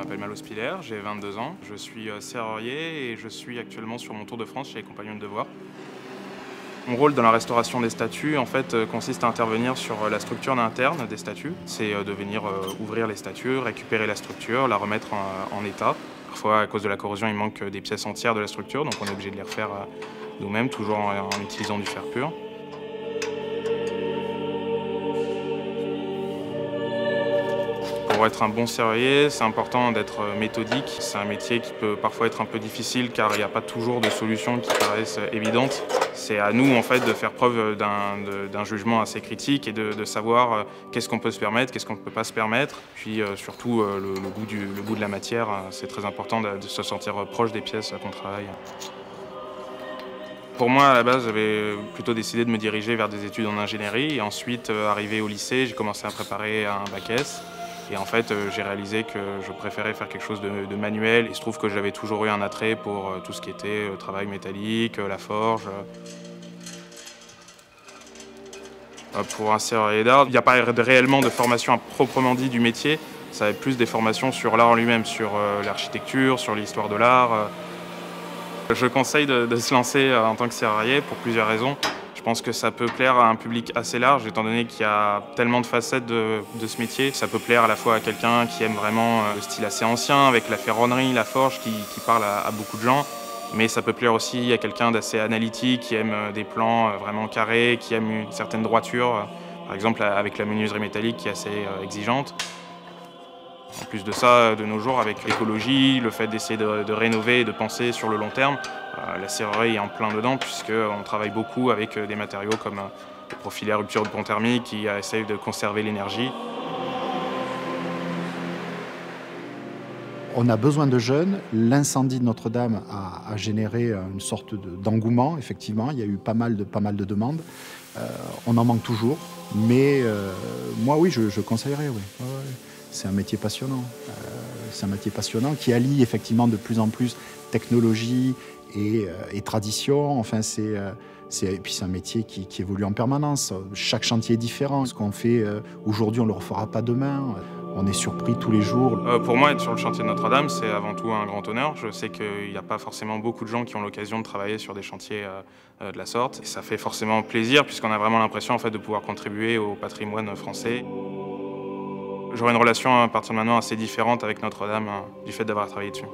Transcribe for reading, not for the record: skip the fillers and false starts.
m'appelle Malo Spiller, j'ai 22 ans, je suis serrurier et je suis actuellement sur mon tour de France chez les Compagnons de Devoir. Mon rôle dans la restauration des statues en fait, consiste à intervenir sur la structure interne des statues. C'est de venir ouvrir les statues, récupérer la structure, la remettre en état. Parfois, à cause de la corrosion, il manque des pièces entières de la structure, donc on est obligé de les refaire nous-mêmes, toujours en utilisant du fer pur. Pour être un bon serrurier, c'est important d'être méthodique. C'est un métier qui peut parfois être un peu difficile car il n'y a pas toujours de solutions qui paraissent évidentes. C'est à nous en fait de faire preuve d'un jugement assez critique et de savoir qu'est-ce qu'on peut se permettre, qu'est-ce qu'on ne peut pas se permettre. Puis surtout le goût de la matière, c'est très important de se sentir proche des pièces qu'on travaille. Pour moi, à la base, j'avais plutôt décidé de me diriger vers des études en ingénierie. Et ensuite, arrivé au lycée, j'ai commencé à préparer un bac S. Et en fait, j'ai réalisé que je préférais faire quelque chose de manuel. Il se trouve que j'avais toujours eu un attrait pour tout ce qui était travail métallique, la forge. Pour un serrurier d'art, il n'y a pas réellement de formation à proprement dit du métier. Ça va être plus des formations sur l'art en lui-même, sur l'architecture, sur l'histoire de l'art. Je conseille de se lancer en tant que serrurier pour plusieurs raisons. Je pense que ça peut plaire à un public assez large, étant donné qu'il y a tellement de facettes de ce métier. Ça peut plaire à la fois à quelqu'un qui aime vraiment le style assez ancien, avec la ferronnerie, la forge, qui parle à beaucoup de gens. Mais ça peut plaire aussi à quelqu'un d'assez analytique, qui aime des plans vraiment carrés, qui aime une certaine droiture, par exemple avec la menuiserie métallique qui est assez exigeante. En plus de ça, de nos jours, avec l'écologie, le fait d'essayer de rénover et de penser sur le long terme, la serrurerie est en plein dedans puisqu'on travaille beaucoup avec des matériaux comme le profilé à rupture de pont thermique qui essayent de conserver l'énergie. On a besoin de jeunes. L'incendie de Notre-Dame a généré une sorte d'engouement, effectivement. Il y a eu pas mal de demandes. On en manque toujours. Mais moi, oui, je conseillerais, oui. Ouais, ouais. C'est un métier passionnant. C'est un métier passionnant qui allie effectivement de plus en plus technologie et tradition. Enfin, et puis c'est un métier qui évolue en permanence. Chaque chantier est différent. Ce qu'on fait aujourd'hui, on ne le refera pas demain. On est surpris tous les jours. Pour moi, être sur le chantier de Notre-Dame, c'est avant tout un grand honneur. Je sais qu'il n'y a pas forcément beaucoup de gens qui ont l'occasion de travailler sur des chantiers de la sorte. Et ça fait forcément plaisir puisqu'on a vraiment l'impression en fait, de pouvoir contribuer au patrimoine français. J'aurai une relation à partir de maintenant assez différente avec Notre-Dame du fait d'avoir travaillé dessus.